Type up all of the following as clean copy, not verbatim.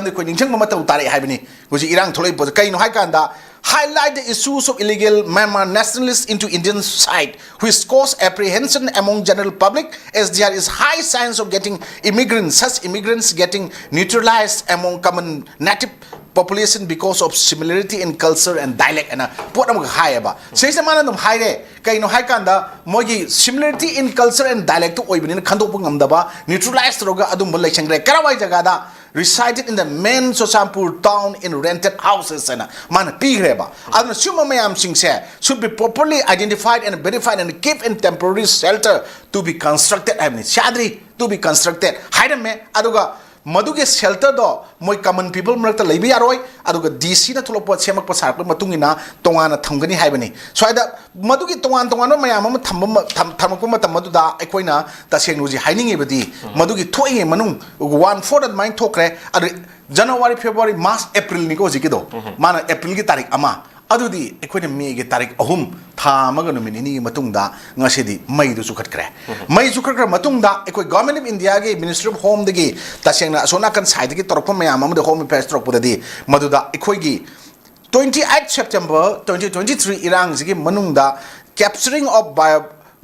matam de ko ning chang matam tare haibani huji irang tholoi po kai no hai kanda highlight the issues of illegal Myanmar nationalists into Indian side, which cause apprehension among general public, as there is high signs of getting such immigrants getting neutralized among common native population because of similarity in culture and dialect. And what am I high about? Says the man of high kay no high kanda mogi similarity in culture and dialect to oibin kando pungamdaba neutralized roga adum mulay changre karawai jagada resided in the main Sosampur town in rented houses and man pigreba. Adun suma mayam sing should be properly identified and verified and kept in temporary shelter to be constructed. I mean shadri to be constructed. Hide me aduga Maduge shelter do moi common people marakta leibi aroi aduga DC na tholopo semak pasar matungina tongana thamgani haibani so aida madugi tongan no mayam ama thamako matam maduda ekoina tasengnuji hainingi badi madugi thoinge manung 1/4 at mind thokre adu January February March April ni ko jikido mana April gi tarik ama adudi ekoina May gi tarik ahum tha maga numini ni matungda ngasidi May du sukhatkre May sukhatkre matungda ekoi government of India gi Ministry of Home dagi tasengna sona kan side gi torpo mayam am de Home Affairs torpo dadi maduda ekoi gi 28 September 2023 irang jigi manungda capturing of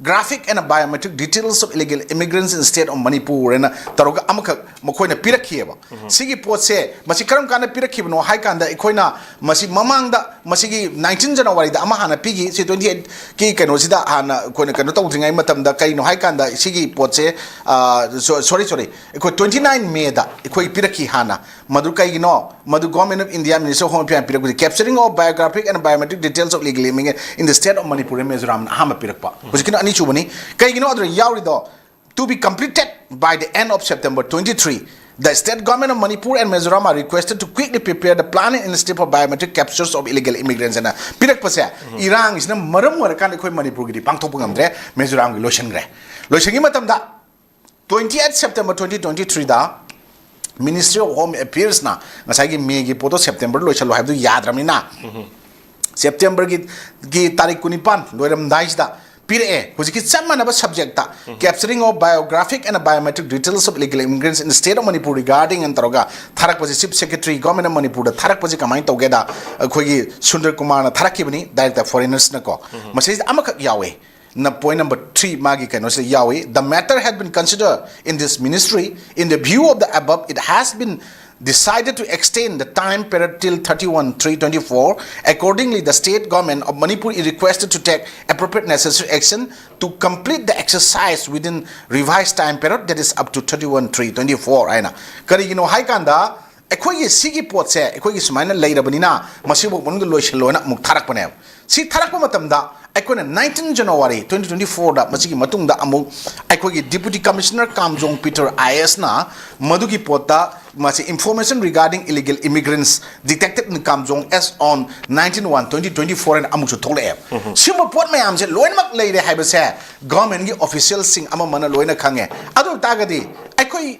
graphic and biometric details of illegal immigrants in the state of Manipur and taroga amaka makoina pirakhieba sigi potse masi karam kana pirakhiba no hai kanda ekoina masi mamangda masigi 19 January da ama hana pigi si 28 ki kano sida hana koina kano tawdringai matamda kai no hai kanda sigi potse sorry eko 29 May da ekoi pirakhi hana madu kai no madu government of India Minister of Home Affairs pirakhi capturing of biographic and biometric details of illegal immigrants in the state of Manipur and Mizoram hama pirakpa hujikina to be completed by the end of September 23. The state government of Manipur and Mizoram are requested to quickly prepare the planning and step of biometric captures of illegal immigrants. And pirak pase Iran is na maram warakan ekoi Manipur gi pangthopung amdre Mizoram gi lotion gre. Lotion gi matam da 28 September 2023 da Ministry of Home Affairs na ngasai gi May gi poto September lotion lo habdu yad ramina. September gi tarik kunipan loiram dais da Pire, which is some subject capturing of biographic and biometric details of illegal immigrants in the state of Manipur regarding and Taroga, Tharak was the Chief Secretary, Government of Manipur, the Tharak was a command together, Kogi Sundar Kumar, Tharakibani, Director Foreigners Nako. Message Amaka Yahweh. Point number 3, Magi can say Yahweh. The matter had been considered in this ministry. In the view of the above, it has been decided to extend the time period till 31/3/24. Accordingly, the state government of Manipur is requested to take appropriate necessary action to complete the exercise within revised time period, that is up to 31/3/24. Aina karigino haikanda ekoi sigi potse ekoi sumaina leirabanina masibo bondu loishalona muk tharakpane si tharakpa matamda ekoi 19 January 2024 da masigi matungda amu ekoi Deputy Commissioner Kamjong Peter IS na madugi pota masi information regarding illegal immigrants detected in Kamjong as on 19/1/2024 and amu thole sima pot mayam se loinmak leire haibase government gi officials sing ama mana loina khange adu tagadi ekoi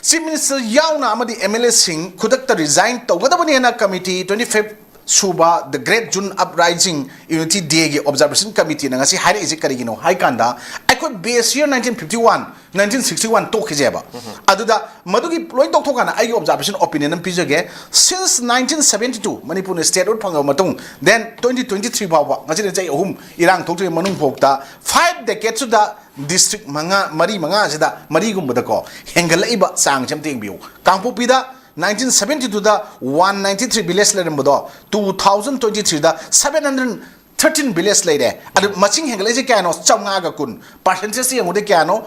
Chief Minister Yauna Amadi MLA Singh Kudakta resigned to Gadabaniana Committee 25th Suba, the Great June Uprising Unity Day Observation Committee, Nangasi Hari Isikarigino, Haikanda. I could base year 1951, 1961 Tokizeba. Aduda Madugi Loin Tokana, I observation opinion and Pizage. Since 1972, Manipur State of Pangamatung, then 2023 Baba, Majority Hum, Iran Toki Manung Pokta, 5 decades to the district Mari Mangazida, Marigum Badako, Hengalaiba Sang Chamting View, Kampupida. 1972 the 193 billion later 2023 the 713 billion later and matching hengalaji kano chaunga kun percentage yamude kano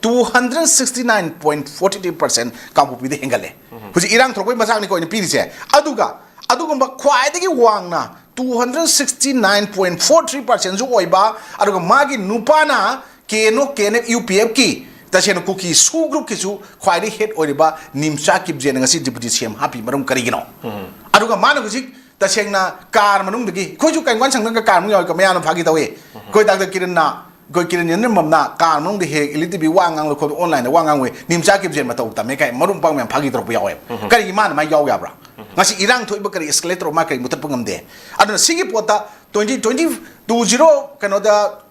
269.43% kampupi de hengale huji irang thokoi masang ni ko ni pirise adugumba khwaidagi wangna 269.43% ju oiba aduga magi nupana keno UPF ki Tasheno Cookie Su Group Kisu, quite head or riba, Nimsa keep Jenasi Deputy CM happy Marum Carigino. Aruga Managuzik, Tashena, Car Manungi, could you can once and car Kamayana Pagit away? Go back the Kirina, go Kiran Yendrembam na, car Nung the Hay, a little bit one angle online, the one away, Nimsa keep Jenmatota, make a Marum Pang and Pagit of Yawe. Kariman, my Yawabra. Nasi Iran to Ibakari escalator market Mutapungam there. I don't see Pota 2020 Canada.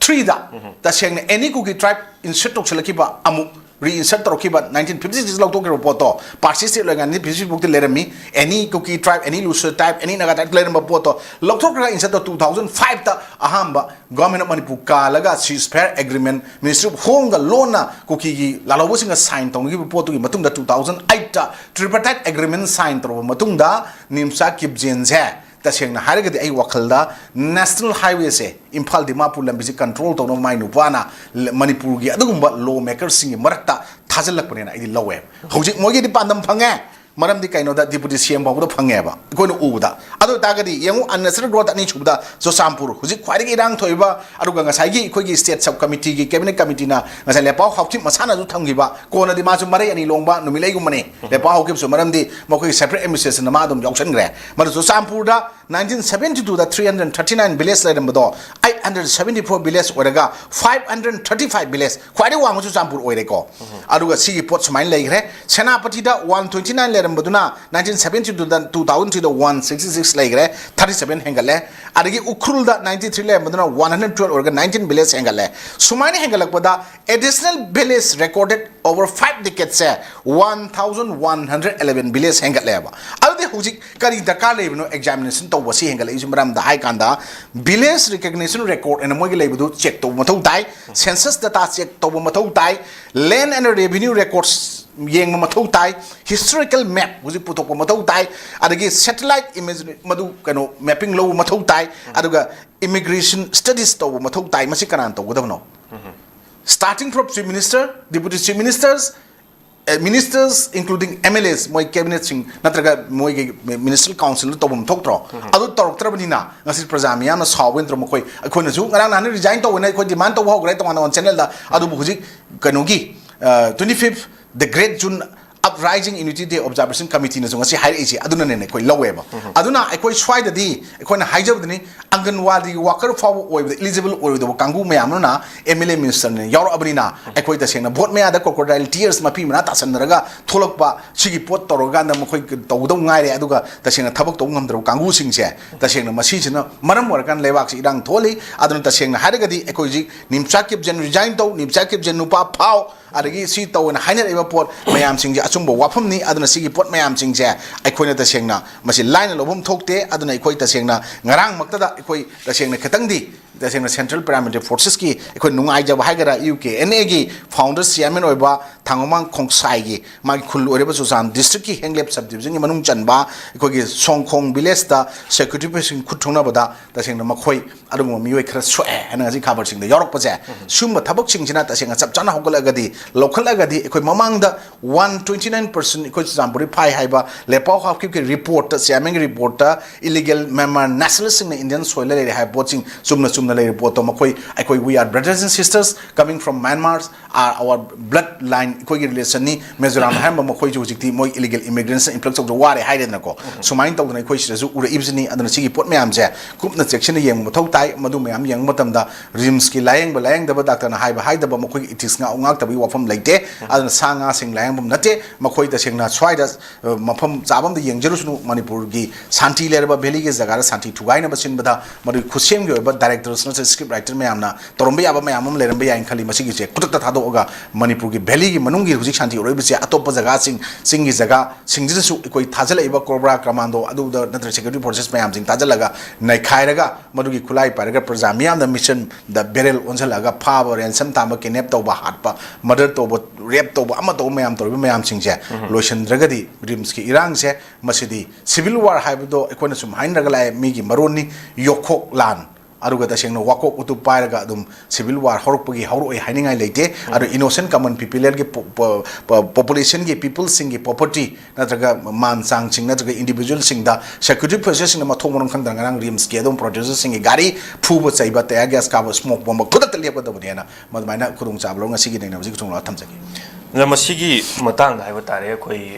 3 da ta seng any cookie tribe in setok selakiba amu reinsert torokiba 1956 lawtokira poto persisted like 1956 book lerami any Kuki tribe any Lusa type any Naga type leramba poto lawtokira insert 2005 ta ahamba government of Manipur kalaga ceasefire agreement Ministry of Home ga lona Kuki gi lalawusinga sign tonggi poto gi matungda 2008 ta tripartite agreement sign toro matungda nimsa kipjenje tasengna haragadi ai wakhalda national highway se Imphal Dimapur lambisi control tawno mai nupana Manipur gi adugumba lawmakers singi marakta thajalakpanena idi lawe hojik mogi di pandam phange maram di kaino da deputy CM babu phange ba koino uda adu tagadi yengu unnecessary growth ani chubda so sampur hojik khwari gi rang thoiba aduga ngasai gi khoi gi state sub committee gi cabinet committee na ngasai lepaw hawti masana ju thangiba kona di masu marai ani longba numilai gu mane lepaw hawki so maram di mokoi separate administration na ma dum yausan gre mar so sampur da 1972 da 339 villages lerambado 874 villages oraga 535 villages khwari wangu su sampur oire ko aduga sigi pot smain leigre senapati da 129 lerambaduna 1972 da 2003 da 166 leigre 37 hengale adigi ukrul da 93 lerambaduna 112 oraga 19 villages hengale sumaini hengalakpada additional villages recorded over 5 decades 1111 villages hengale ba alde hujik kari dakar lebno examination wasi hengala isu maram da hai kanda village recognition record and mogi lebudu check to mathau tai census data check to mathau tai land and revenue records yeng mathau tai historical map huji putok mathau tai adagi satellite image madu kano mapping lo mathau tai aduga immigration studies to mathau tai masi kanan to godabno starting from chief minister deputy chief ministers ministers including MLAs moi cabinet sing natraga moi ministerial council to bum thok tro adu toroktrabnina ngasi prajamia na sawin tro mokoi akhona ju ngarang nan resign to wena khoi demand to ho grai to on channel da adu buji kanogi 25th the great June uprising unity day observation committee na ngasi hai isi aduna ne khoi laweba aduna khoi swai da di khoi na haijabdni anganwadi worker for eligible or the kangu mayam na MLA minister ne yaw abnina khoi da sena vote me ada crocodile tears mapi mana tasan raga tholokpa sigi pot toroga na khoi tawdo ngai re aduga ta sena thabak to ngamdro kangu singse ta sena masi china maram warkan lewak si idang tholi aduna ta sena haragadi khoi ji nimchakip gen resign to nimchakip gen nupa phao adagi si to na hainer eba pot mayam singje achumbo wafam ni aduna sigi pot mayam singje aikhoina ta sengna masi line lobum thokte aduna ikhoi ta sengna ngarang makta da ikhoi ta sengna khetang di ta sengna central paramilitary forces ki ikhoi nungai jaba haigara UKNA gi founder chairman oiba thangomang khongsai gi magi khul oreba susan district ki henglep subdivision gi manung chanba ikhoi gi songkhong village da security person khuthongna bada ta sengna makhoi adum mioi khara soe ana ji khabar sing da yorok pa je sumba thabak sing jina ta sengna chap chana hogalagadi lokalagadi ikhoi mamang da 129% ikhoi jamburi phai haiba lepaw hawki ki report chairman report illegal member nationalist in Indian soil le hai watching sumna le report to makhoi ikhoi we are brothers and sisters coming from Myanmar are our bloodline ikhoi relation ni Mizoram hamba makhoi ju jikti moi illegal immigrants influx of the war hai den ko sumain to na ikhoi sisu ura ibsini adana sigi pot mayam je kupna section yeng mathau tai madu mayam yeng matam da rims ki layeng ba layeng da ba doctor na hai ba da ba makhoi ethics nga ungak tabi wafam laite adana sanga sing layeng bum nate makhoi da singna swai da mafam zabam da yeng jerusnu Manipur gi santi lerba valley gi jaga santi thugai na basin bada madu khusem gi ba directors na script writer mayam na torombe aba mayam am leramba yang khali masigi je kutak ta thado ga Manipur gi valley gi manung gi hujik santi oroi bisi atop jaga sing gi jaga singji su koi thajala iba cobra commando adu da natra security forces mayam sing thajala nai khairaga madu gi khulai paraga prajamiam da mission da barrel onjalaga phaba ransom tama kidnap to ba hatpa murder to rape to ama to mayam to mayam sing je lotion dragadi rims ki irang se masidi civil war haibdo ekona sum hainraga lai mi gi maroni yokhok lan aruga ta sengno wako utu pairaga dum civil war horokpagi horoi hainingai leite aru innocent common people ge population ge people sing ge property natraga man sang sing natraga individual sing da security process na mathong monom khang dangarang rims ge dum producer sing ge gari phuba chaiba ta gas ka smoke bomb kudat lep da bodiana madmaina khudung chablo ngasi gi nei na ji khudung la thamjagi ꯅꯃꯁꯤꯒꯤ ꯃꯇꯥꯡꯗ ꯍꯥꯏꯕ ꯇꯥꯔꯦ ꯑꯩꯈꯣꯏ